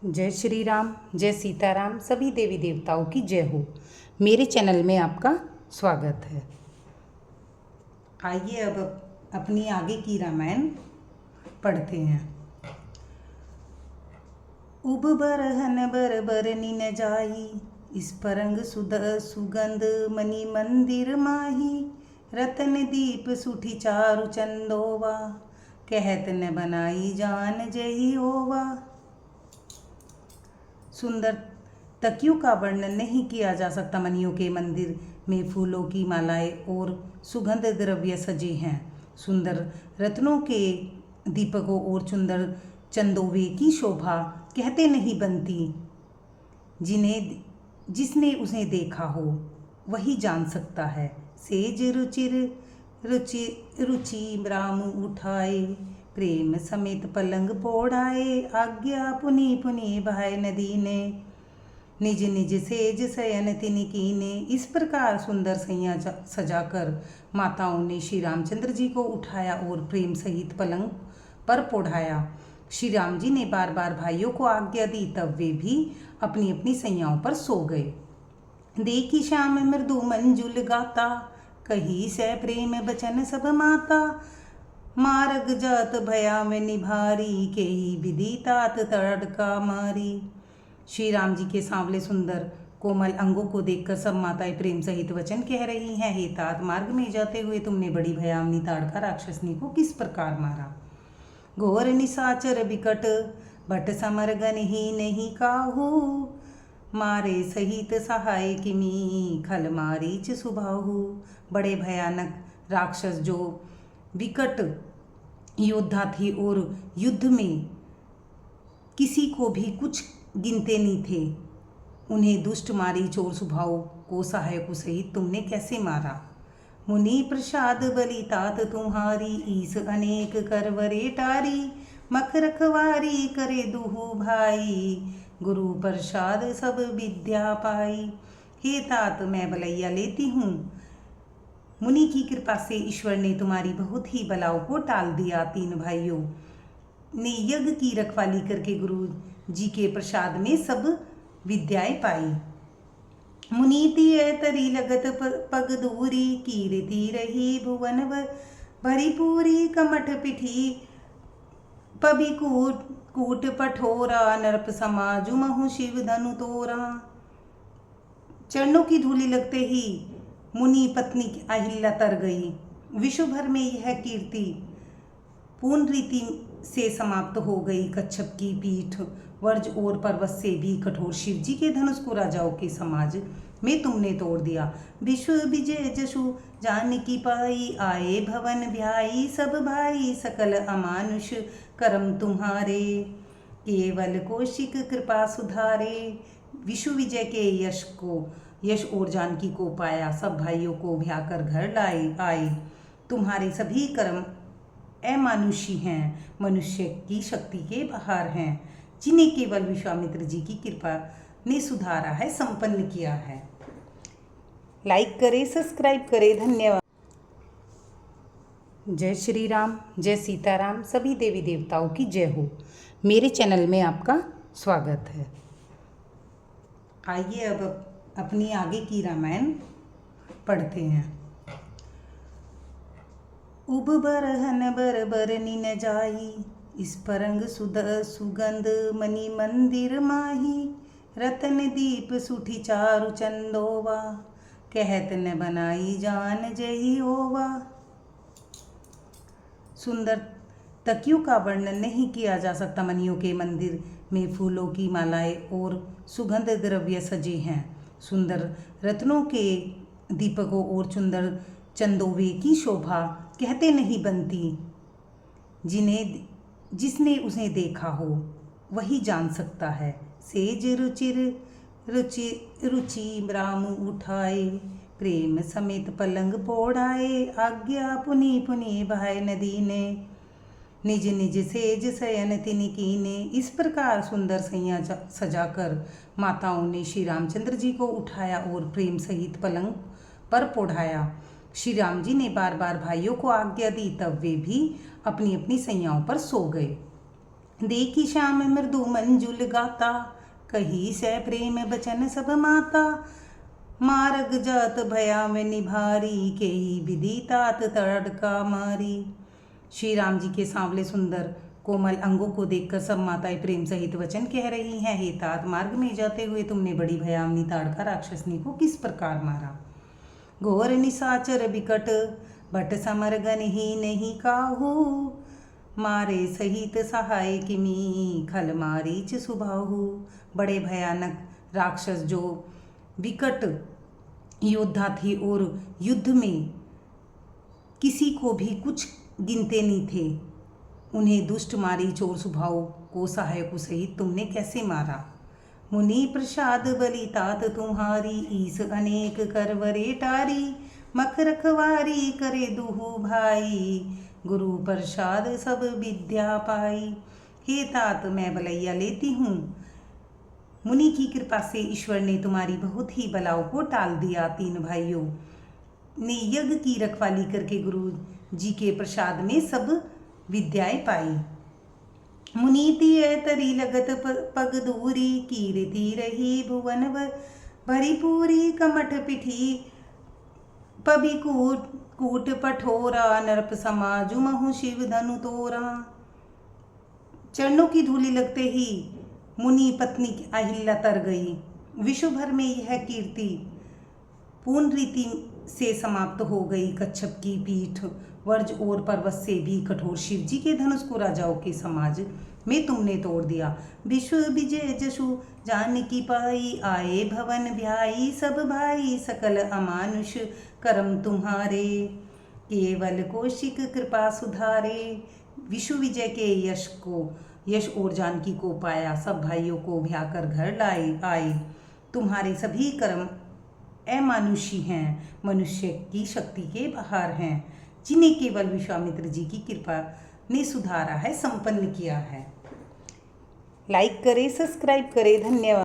जय श्री राम, जय सीताराम, सभी देवी देवताओं की जय हो। मेरे चैनल में आपका स्वागत है। आइए अब अपनी आगे की रामायण पढ़ते हैं। उब बरहन बर बरनी न जाई, इस परंग सुगंध मणि मंदिर माही। रतन दीप सुठी चारु चंदोवा, कहत न बनाई जान जही होवा। सुंदर तकियों का वर्णन नहीं किया जा सकता। मणियों के मंदिर में फूलों की मालाएं और सुगंध द्रव्य सजे हैं। सुंदर रत्नों के दीपकों और सुंदर चंदोवे की शोभा कहते नहीं बनती। जिसने उसे देखा हो वही जान सकता है। सेज रुचिर रुचि रुचि राम उठाए, प्रेम समेत पलंग पोढ़ाए। आज्ञा पुनि पुनि बहाय नदी ने, निज निज सेज शयन तिन कीने। इस प्रकार सुंदर सैया सजाकर माताओं ने श्री रामचंद्र जी को उठाया और प्रेम सहित पलंग पर पोढ़ाया। श्री राम जी ने बार बार भाइयों को आज्ञा दी, तब वे भी अपनी अपनी सैयाओं पर सो गए। देखी श्याम मृदु मंजुल गाता, कही सै प्रेम बचन सब माता। मार्ग जात भया में निभारी, के ही विधि तात तड़का मारी। श्री राम जी के सांवले सुंदर कोमल अंगों को देखकर सब माताएं प्रेम सहित वचन कह रही हैं। हे तात, मार्ग में जाते हुए तुमने बड़ी भयावनी ताड़का राक्षसनी को किस प्रकार मारा। घोर निशाचर बिकट भट समरगन ही नहीं काहू। मारे सहित सहाय किमी, खल मारीच सुबाहु। बड़े भयानक राक्षस जो विकट योद्धा थे और युद्ध में किसी को भी कुछ गिनते नहीं थे, उन्हें दुष्ट मारीच और सुबाहु को सहायकों सहित तुमने कैसे मारा। मुनि प्रसाद बलि तात तुम्हारी, ईस अनेक करवरे टारी। मख रखवारी करे दुहु भाई, गुरु प्रसाद सब विद्या पाई। हे तात, मैं बलैया लेती हूँ। मुनि की कृपा से ईश्वर ने तुम्हारी बहुत ही बलाओं को टाल दिया। तीन भाइयों ने यज्ञ की रखवाली करके गुरु जी के प्रसाद में सब विद्याएं पाई। मुनीति तरी लगत पग दूरी, कीर्ति रही भुवन भरीपूरी। कमठ पिठी पबि कूट पठोरा, नरप समाजु महु शिव धनु तोरा। चरणों की धूलि लगते ही मुनि पत्नी अहिल्या तर गई। विश्व भर में यह कीर्ति पूर्ण रीति से समाप्त हो गई। कच्छप की पीठ वर्ज और पर्वत से भी कठोर शिव जी के धनुष को राजाओं के समाज में तुमने तोड़ दिया। विश्व विजय जशु जानकी पाई, आए भवन भ्याई सब भाई। सकल अमानुष कर्म तुम्हारे, केवल कौशिक कृपा सुधारे। विश्व विजय के यश और जानकी को पाया, सब भाइयों को भ्याकर घर आए। तुम्हारे सभी कर्म अमानुषी हैं, मनुष्य की शक्ति के बाहर हैं, जिन्हें केवल विश्वामित्र जी की कृपा ने सुधारा है, संपन्न किया है। लाइक करें, सब्सक्राइब करें। धन्यवाद। जय श्री राम, जय सीताराम, सभी देवी देवताओं की जय हो। मेरे चैनल में आपका स्वागत है। आइए अब अपनी आगे की रामायण पढ़ते हैं। उब बरहन बर बरनी न जाई, इस परंग सुगंध मणि मंदिर माही। रतन दीप सुठी चारु चंदोवा, कहत न बनाई जान जही होवा। सुंदर तकियों का वर्णन नहीं किया जा सकता। मणियों के मंदिर में फूलों की मालाएं और सुगंध द्रव्य सजे हैं। सुंदर रत्नों के दीपकों और सुंदर चंदोवे की शोभा कहते नहीं बनती। जिसने उसे देखा हो वही जान सकता है। सेज रुचि राम उठाए, प्रेम समेत पलंग पोढ़ाए। आज्ञा पुनि पुनि बहाय नदी ने, निज निज सेज शयन तिन कीने। इस प्रकार सुंदर सैया सजाकर माताओं ने श्री रामचंद्र जी को उठाया और प्रेम सहित पलंग पर पोढ़ाया। श्री राम जी ने बार बार भाइयों को आज्ञा दी, तब वे भी अपनी अपनी सैयाओं पर सो गए। देखी श्याम मृदु मंजुल गाता, कही सै प्रेम बचन सब माता। मार्ग जात भया में निभारी, के ही विधि तात तड़का मारी। श्री राम जी के सांवले सुंदर कोमल अंगों को देखकर सब माताएं प्रेम सहित वचन कह रही हैं, हे तात, मार्ग में जाते हुए तुमने बड़ी भयावनी ताड़का राक्षसनी को किस प्रकार मारा। घोर निशाचर बिकट भट समरगन ही नहीं काहू, मारे सहित सहाय किमी खल मारीच सुबाहु। बड़े भयानक राक्षस जो विकट योद्धा थे और युद्ध में किसी को भी कुछ गिनते नहीं थे, उन्हें दुष्ट मारीच और सुबाहु को सहायकों सहित तुमने कैसे मारा। मुनि प्रसाद बलि तात तुम्हारी, ईस अनेक करवरे टारी। मख रखवारी करे दुहु भाई, गुरु प्रसाद सब विद्या पाई। हे तात, मैं बलैया लेती हूँ, मुनि की कृपा से ईश्वर ने तुम्हारी बहुत ही बलाओं को टाल दिया। तीन भाइयों ने यज्ञ की रखवाली करके गुरु जी के प्रसाद में सब विद्याएं पाई। मुनीति तरी लगत पग दूरी, कीर्ति रही भुवन भरी पूरी। कमठ पिठी पबि कूट पठोरा, नरप समाजु महु शिव धनु तोरा। चरणों की धूलि लगते ही मुनि पत्नी अहिल्या तर गई। विश्व भर में यह कीर्ति पूर्ण रीति से समाप्त हो गई। कच्छप की पीठ वर्ज और पर्वत से भी कठोर शिव जी के धनुष को राजाओं के समाज में तुमने तोड़ दिया। विश्व विजय जशु जानकी पाई, आए भवन भ्याई सब भाई। सकल अमानुष कर्म तुम्हारे, केवल कौशिक कृपा सुधारे। विश्व विजय के यश और जानकी को पाया, सब भाइयों को ब्याकर घर आए। तुम्हारे सभी कर्म अमानुषी हैं, मनुष्य की शक्ति के बाहर हैं, जिन्हें केवल विश्वामित्र जी की कृपा ने सुधारा है, संपन्न किया है। लाइक करें, सब्सक्राइब करें। धन्यवाद।